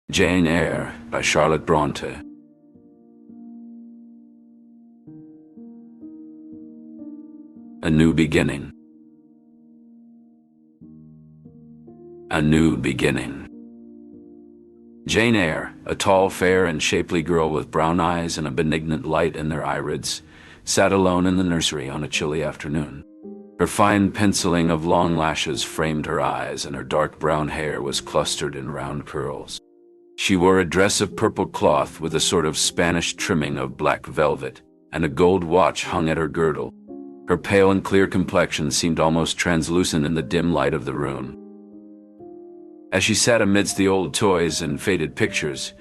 Jane Eyre by Charlotte Bronte. A New Beginning. A New Beginning. Jane Eyre, a tall, fair, and shapely girl with brown eyes and a benignant light in their irids, sat alone in the nursery on a chilly afternoon. Her fine penciling of long lashes framed her eyes, and her dark brown hair was clustered in round curls. She wore a dress of purple cloth with a sort of Spanish trimming of black velvet, and a gold watch hung at her girdle. Her pale and clear complexion seemed almost translucent in the dim light of the room. As she sat amidst the old toys and faded pictures,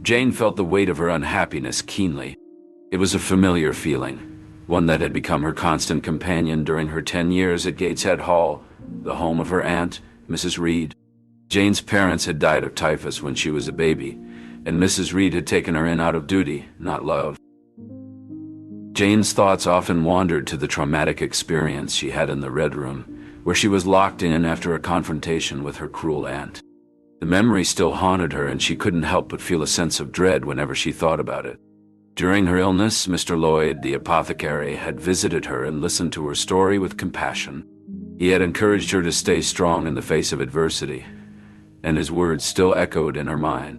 Jane felt the weight of her unhappiness keenly. It was a familiar feeling, one that had become her constant companion during her 10 years at Gateshead Hall, the home of her aunt, Mrs. Reed. Jane's parents had died of typhus when she was a baby, and Mrs. Reed had taken her in out of duty, not love. Jane's thoughts often wandered to the traumatic experience she had in the Red Room, where she was locked in after a confrontation with her cruel aunt. The memory still haunted her, and she couldn't help but feel a sense of dread whenever she thought about it. During her illness, Mr. Lloyd, the apothecary, had visited her and listened to her story with compassion. He had encouraged her to stay strong in the face of adversity, and his words still echoed in her mind.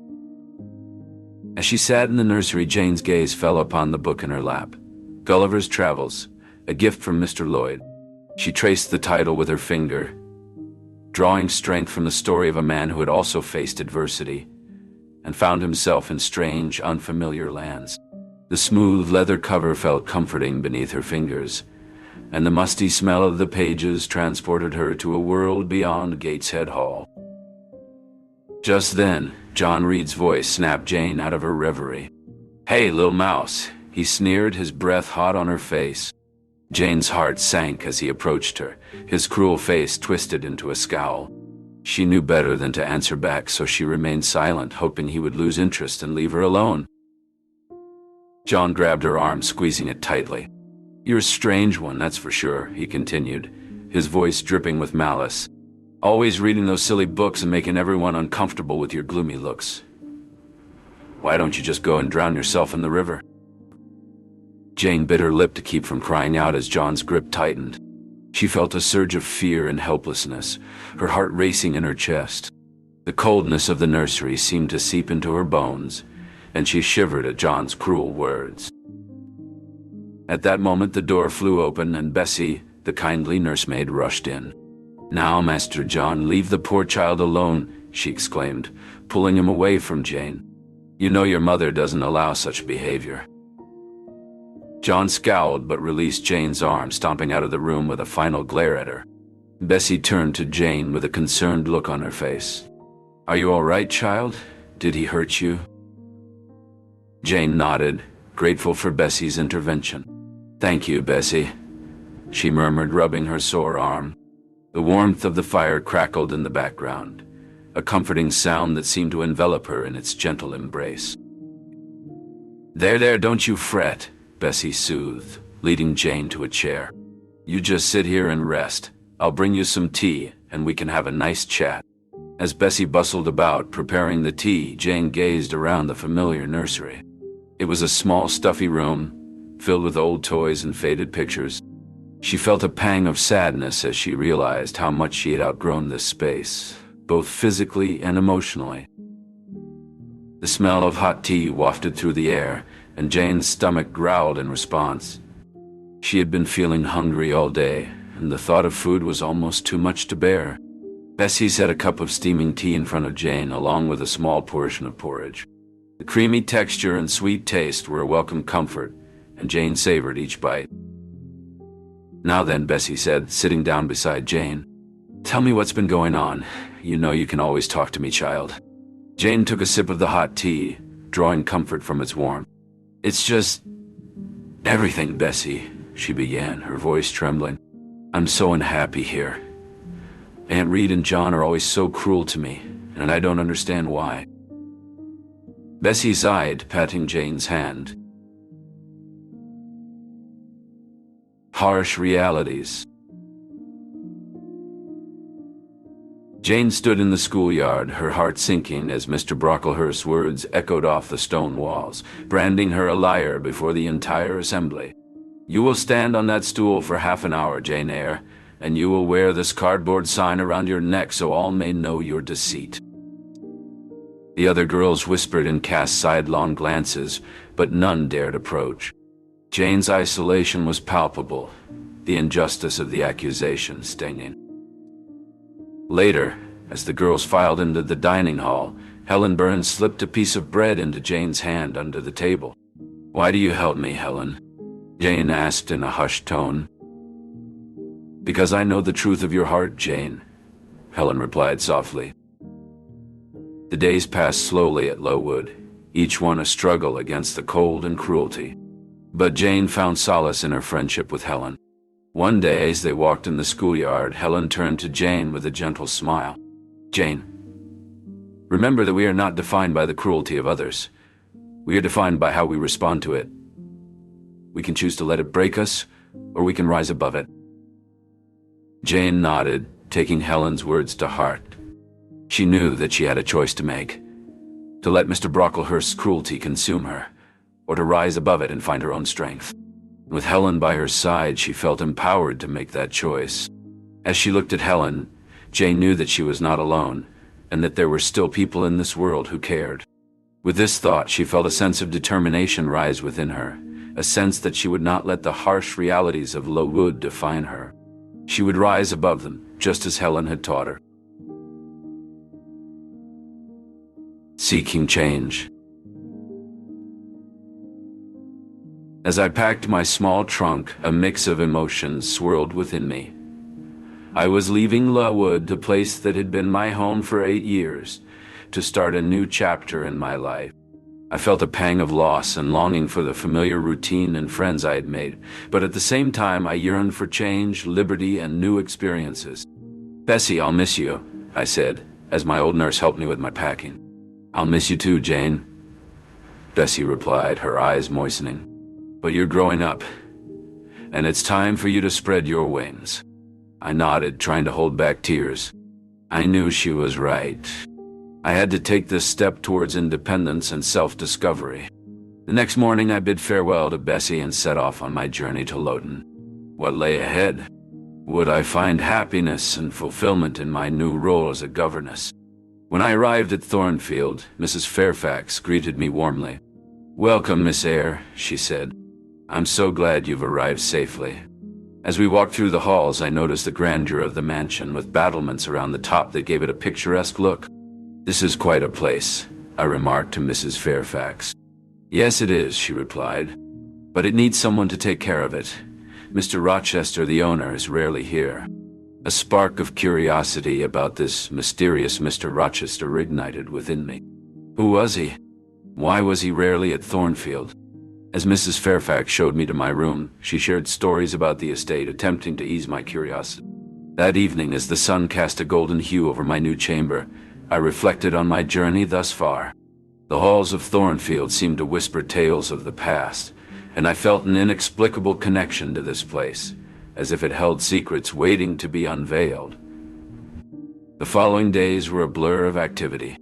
As she sat in the nursery, Jane's gaze fell upon the book in her lap. Gulliver's Travels, a gift from Mr. Lloyd. She traced the title with her finger, drawing strength from the story of a man who had also faced adversity and found himself in strange, unfamiliar lands. The smooth leather cover felt comforting beneath her fingers, and the musty smell of the pages transported her to a world beyond Gateshead Hall. Just then, John Reed's voice snapped Jane out of her reverie. "Hey, little mouse," he sneered, his breath hot on her face. Jane's heart sank as he approached her, his cruel face twisted into a scowl. She knew better than to answer back, so she remained silent, hoping he would lose interest and leave her alone. John grabbed her arm, squeezing it tightly. "You're a strange one, that's for sure," he continued, his voice dripping with malice. "Always reading those silly books and making everyone uncomfortable with your gloomy looks. Why don't you just go and drown yourself in the river?" Jane bit her lip to keep from crying out as John's grip tightened. She felt a surge of fear and helplessness, her heart racing in her chest. The coldness of the nursery seemed to seep into her bones, and she shivered at John's cruel words. At that moment, the door flew open, and Bessie, the kindly nursemaid, rushed in. "Now, Master John, leave the poor child alone," she exclaimed, pulling him away from Jane. "You know your mother doesn't allow such behavior." John scowled but released Jane's arm, stomping out of the room with a final glare at her. Bessie turned to Jane with a concerned look on her face. "Are you all right, child? Did he hurt you?" Jane nodded, grateful for Bessie's intervention. "Thank you, Bessie," she murmured, rubbing her sore arm. The warmth of the fire crackled in the background, a comforting sound that seemed to envelop her in its gentle embrace. There, don't you fret," Bessie soothed, leading Jane to a chair. "You just sit here and rest. I'll bring you some tea, and we can have a nice chat." As Bessie bustled about, preparing the tea, Jane gazed around the familiar nursery. It was a small, stuffy room, filled with old toys and faded pictures. She felt a pang of sadness as she realized how much she had outgrown this space, both physically and emotionally. The smell of hot tea wafted through the air, and Jane's stomach growled in response. She had been feeling hungry all day, and the thought of food was almost too much to bear. Bessie set a cup of steaming tea in front of Jane, along with a small portion of porridge. The creamy texture and sweet taste were a welcome comfort, and Jane savored each bite. "Now then," Bessie said, sitting down beside Jane. "Tell me what's been going on. You know you can always talk to me, child." Jane took a sip of the hot tea, drawing comfort from its warmth. "It's just everything, Bessie," she began, her voice trembling. "I'm so unhappy here. Aunt Reed and John are always so cruel to me, and I don't understand why." Bessie sighed, patting Jane's hand. "Harsh realities." Jane stood in the schoolyard, her heart sinking as Mr. Brocklehurst's words echoed off the stone walls, branding her a liar before the entire assembly. "You will stand on that stool for half an hour, Jane Eyre, and you will wear this cardboard sign around your neck so all may know your deceit." The other girls whispered and cast sidelong glances, but none dared approach. Jane's isolation was palpable, the injustice of the accusation stinging. Later, as the girls filed into the dining hall, Helen Burns slipped a piece of bread into Jane's hand under the table. "Why do you help me, Helen?" Jane asked in a hushed tone. "Because I know the truth of your heart, Jane," Helen replied softly. The days passed slowly at Lowood, each one a struggle against the cold and cruelty. But Jane found solace in her friendship with Helen. One day, as they walked in the schoolyard, Helen turned to Jane with a gentle smile. "Jane, remember that we are not defined by the cruelty of others. We are defined by how we respond to it. We can choose to let it break us, or we can rise above it." Jane nodded, taking Helen's words to heart. She knew that she had a choice to make: to let Mr. Brocklehurst's cruelty consume her, or to rise above it and find her own strength. With Helen by her side, she felt empowered to make that choice. As she looked at Helen, Jane knew that she was not alone, and that there were still people in this world who cared. With this thought, she felt a sense of determination rise within her, a sense that she would not let the harsh realities of Lowood define her. She would rise above them, just as Helen had taught her. Seeking change. As I packed my small trunk, a mix of emotions swirled within me. I was leaving Lowood, the place that had been my home for 8 years, to start a new chapter in my life. I felt a pang of loss and longing for the familiar routine and friends I had made, but at the same time I yearned for change, liberty, and new experiences. "Bessie, I'll miss you," I said, as my old nurse helped me with my packing. "I'll miss you too, Jane," Bessie replied, her eyes moistening. "But you're growing up, and it's time for you to spread your wings." I nodded, trying to hold back tears. I knew she was right. I had to take this step towards independence and self-discovery. The next morning, I bid farewell to Bessie and set off on my journey to Loughton. What lay ahead? Would I find happiness and fulfillment in my new role as a governess? When I arrived at Thornfield, Mrs. Fairfax greeted me warmly. "Welcome, Miss Eyre," she said. "I'm so glad you've arrived safely." As we walked through the halls, I noticed the grandeur of the mansion with battlements around the top that gave it a picturesque look. "This is quite a place," I remarked to Mrs. Fairfax. "Yes, it is," she replied. "But it needs someone to take care of it. Mr. Rochester, the owner, is rarely here." A spark of curiosity about this mysterious Mr. Rochester ignited within me. Who was he? Why was he rarely at Thornfield? As Mrs. Fairfax showed me to my room, she shared stories about the estate, attempting to ease my curiosity. That evening, as the sun cast a golden hue over my new chamber, I reflected on my journey thus far. The halls of Thornfield seemed to whisper tales of the past, and I felt an inexplicable connection to this place, as if it held secrets waiting to be unveiled. The following days were a blur of activity.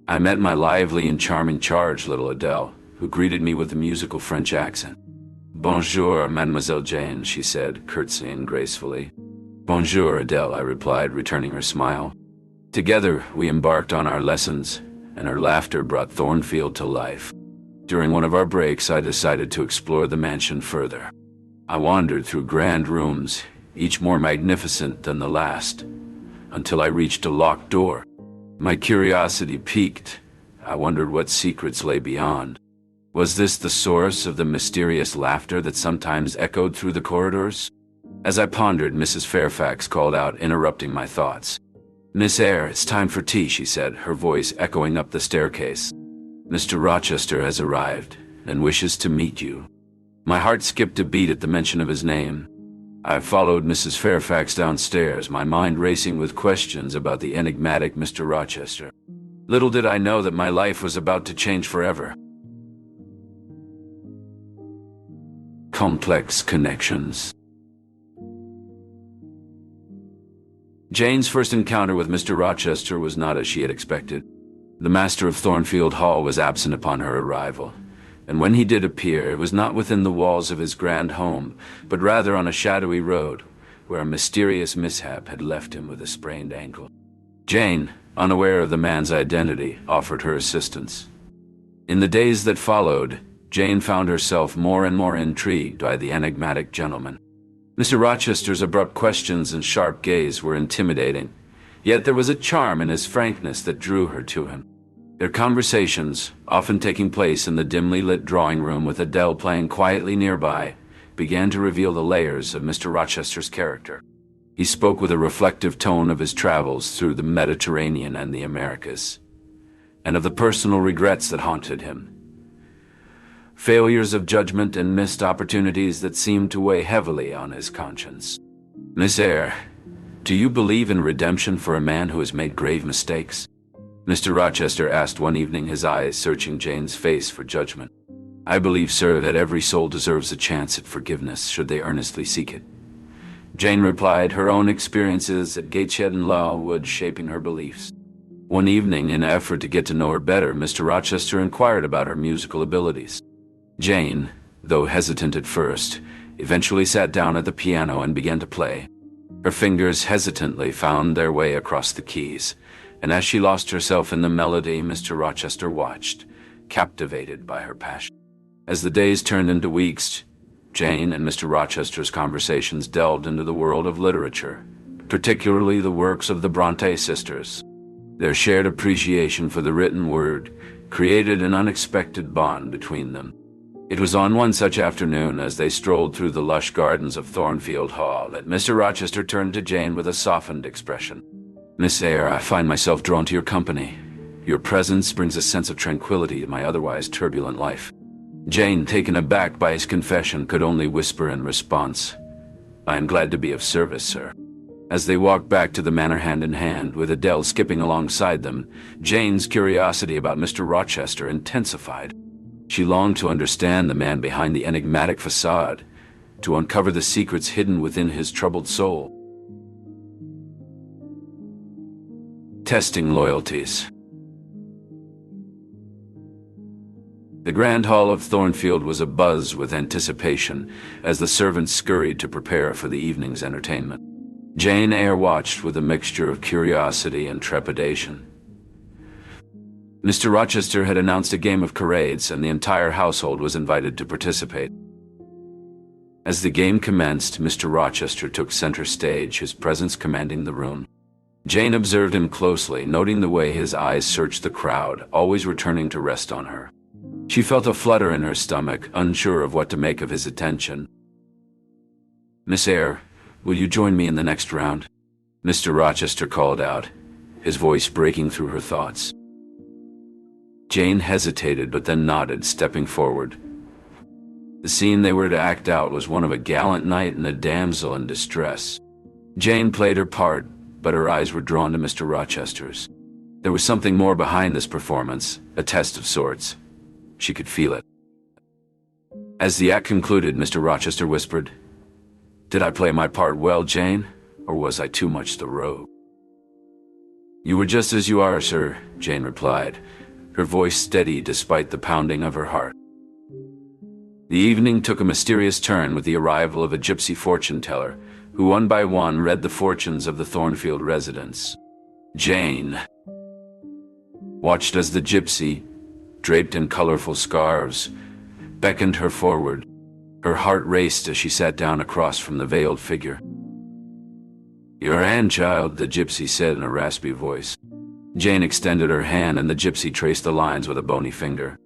I met my lively and charming charge, little Adele, who greeted me with a musical French accent. "Bonjour, Mademoiselle Jane," she said, curtsying gracefully. "Bonjour, Adele," I replied, returning her smile. Together, we embarked on our lessons, and her laughter brought Thornfield to life. During one of our breaks, I decided to explore the mansion further. I wandered through grand rooms, each more magnificent than the last, until I reached a locked door. My curiosity piqued. I wondered what secrets lay beyond. Was this the source of the mysterious laughter that sometimes echoed through the corridors? As I pondered, Mrs. Fairfax called out, interrupting my thoughts. "Miss Eyre, it's time for tea," she said, her voice echoing up the staircase. "Mr. Rochester has arrived and wishes to meet you." My heart skipped a beat at the mention of his name. I followed Mrs. Fairfax downstairs, my mind racing with questions about the enigmatic Mr. Rochester. Little did I know that my life was about to change forever. Complex connections. Jane's first encounter with Mr. Rochester was not as she had expected. The master of Thornfield Hall was absent upon her arrival, and when he did appear, it was not within the walls of his grand home, but rather on a shadowy road, where a mysterious mishap had left him with a sprained ankle. Jane, unaware of the man's identity, offered her assistance. In the days that followed, Jane found herself more and more intrigued by the enigmatic gentleman. Mr. Rochester's abrupt questions and sharp gaze were intimidating, yet there was a charm in his frankness that drew her to him. Their conversations, often taking place in the dimly lit drawing room with Adele playing quietly nearby, began to reveal the layers of Mr. Rochester's character. He spoke with a reflective tone of his travels through the Mediterranean and the Americas, and of the personal regrets that haunted him. Failures of judgment and missed opportunities that seemed to weigh heavily on his conscience. "Miss Eyre, do you believe in redemption for a man who has made grave mistakes?" Mr. Rochester asked one evening, his eyes searching Jane's face for judgment. "I believe, sir, that every soul deserves a chance at forgiveness should they earnestly seek it," Jane replied, her own experiences at Gateshead and Lawwood shaping her beliefs. One evening, in an effort to get to know her better, Mr. Rochester inquired about her musical abilities. Jane, though hesitant at first, eventually sat down at the piano and began to play. Her fingers hesitantly found their way across the keys, and as she lost herself in the melody, Mr. Rochester watched, captivated by her passion. As the days turned into weeks, Jane and Mr. Rochester's conversations delved into the world of literature, particularly the works of the Bronte sisters. Their shared appreciation for the written word created an unexpected bond between them. It was on one such afternoon, as they strolled through the lush gardens of Thornfield Hall, that Mr. Rochester turned to Jane with a softened expression. "Miss Eyre, I find myself drawn to your company. Your presence brings a sense of tranquility to my otherwise turbulent life." Jane, taken aback by his confession, could only whisper in response, "I am glad to be of service, sir." As they walked back to the manor hand in hand, with Adele skipping alongside them, Jane's curiosity about Mr. Rochester intensified. She longed to understand the man behind the enigmatic facade, to uncover the secrets hidden within his troubled soul. Testing loyalties. The grand hall of Thornfield was abuzz with anticipation as the servants scurried to prepare for the evening's entertainment. Jane Eyre watched with a mixture of curiosity and trepidation. Mr. Rochester had announced a game of charades, and the entire household was invited to participate. As the game commenced, Mr. Rochester took center stage, his presence commanding the room. Jane observed him closely, noting the way his eyes searched the crowd, always returning to rest on her. She felt a flutter in her stomach, unsure of what to make of his attention. "Miss Eyre, will you join me in the next round?" Mr. Rochester called out, his voice breaking through her thoughts. Jane hesitated, but then nodded, stepping forward. The scene they were to act out was one of a gallant knight and a damsel in distress. Jane played her part, but her eyes were drawn to Mr. Rochester's. There was something more behind this performance, a test of sorts. She could feel it. As the act concluded, Mr. Rochester whispered, "Did I play my part well, Jane, or was I too much the rogue?" "You were just as you are, sir," Jane replied, her voice steady despite the pounding of her heart. The evening took a mysterious turn with the arrival of a gypsy fortune-teller, who one by one read the fortunes of the Thornfield residents. Jane watched as the gypsy, draped in colorful scarves, beckoned her forward. Her heart raced as she sat down across from the veiled figure. "Your hand, child," the gypsy said in a raspy voice. Jane extended her hand, and the gypsy traced the lines with a bony finger.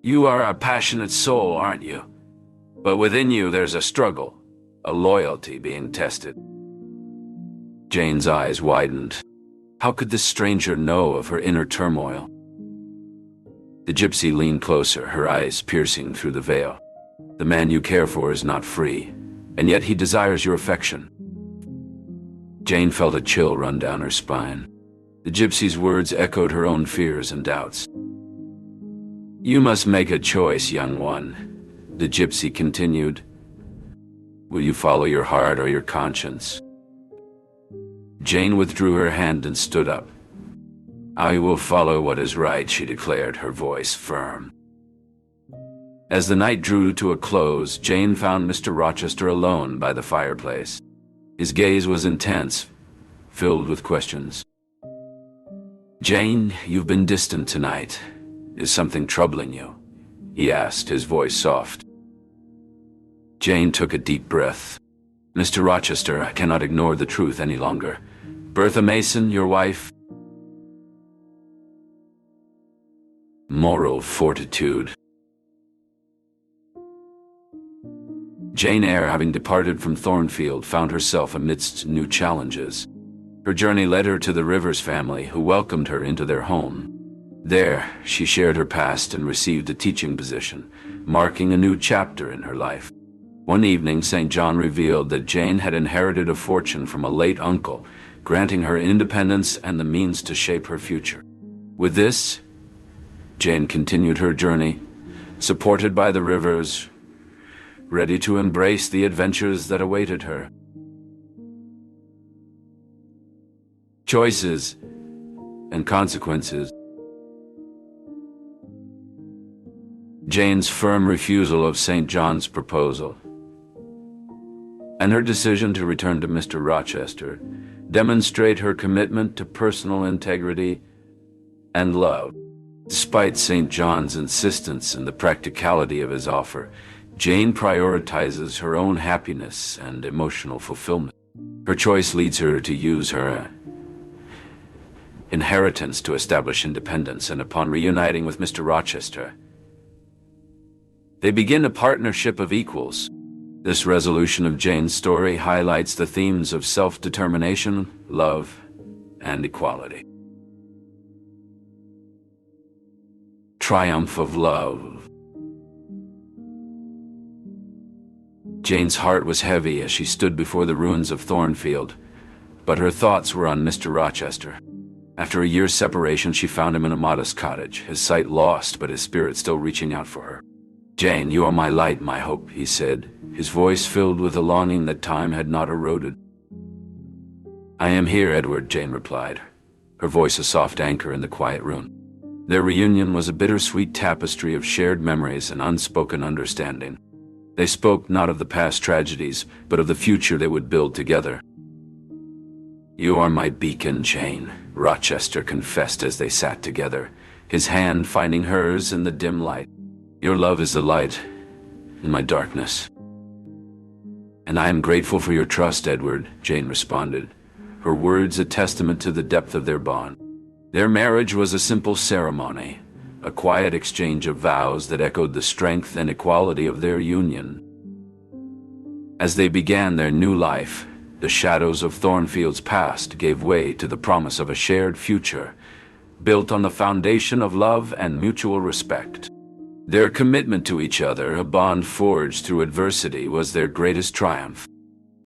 "You are a passionate soul, aren't you? But within you there's a struggle, a loyalty being tested." Jane's eyes widened. How could this stranger know of her inner turmoil? The gypsy leaned closer, her eyes piercing through the veil. "The man you care for is not free, and yet he desires your affection." Jane felt a chill run down her spine. The gypsy's words echoed her own fears and doubts. "You must make a choice, young one," the gypsy continued. "Will you follow your heart or your conscience?" Jane withdrew her hand and stood up. "I will follow what is right," she declared, her voice firm. As the night drew to a close, Jane found Mr. Rochester alone by the fireplace. His gaze was intense, filled with questions. "Jane, you've been distant tonight. Is something troubling you?" he asked, his voice soft. Jane took a deep breath. "Mr. Rochester, I cannot ignore the truth any longer. Bertha Mason, your wife..." Moral fortitude. Jane Eyre, having departed from Thornfield, found herself amidst new challenges. Her journey led her to the Rivers family, who welcomed her into their home. There, she shared her past and received a teaching position, marking a new chapter in her life. One evening, St. John revealed that Jane had inherited a fortune from a late uncle, granting her independence and the means to shape her future. With this, Jane continued her journey, supported by the Rivers, ready to embrace the adventures that awaited her. Choices and consequences. Jane's firm refusal of St. John's proposal and her decision to return to Mr. Rochester demonstrate her commitment to personal integrity and love. Despite St. John's insistence and the practicality of his offer, Jane prioritizes her own happiness and emotional fulfillment. Her choice leads her to use her inheritance to establish independence, and upon reuniting with Mr. Rochester, they begin a partnership of equals. This resolution of Jane's story highlights the themes of self-determination, love, and equality. Triumph of love. Jane's heart was heavy as she stood before the ruins of Thornfield, but her thoughts were on Mr. Rochester. After a year's separation, she found him in a modest cottage, his sight lost, but his spirit still reaching out for her. "Jane, you are my light, my hope," he said, his voice filled with a longing that time had not eroded. "I am here, Edward," Jane replied, her voice a soft anchor in the quiet room. Their reunion was a bittersweet tapestry of shared memories and unspoken understanding. They spoke not of the past tragedies, but of the future they would build together. "You are my beacon, Jane," Rochester confessed as they sat together, his hand finding hers in the dim light. "Your love is the light in my darkness." "And I am grateful for your trust, Edward," Jane responded, her words a testament to the depth of their bond. Their marriage was a simple ceremony, a quiet exchange of vows that echoed the strength and equality of their union. As they began their new life, the shadows of Thornfield's past gave way to the promise of a shared future, built on the foundation of love and mutual respect. Their commitment to each other, a bond forged through adversity, was their greatest triumph.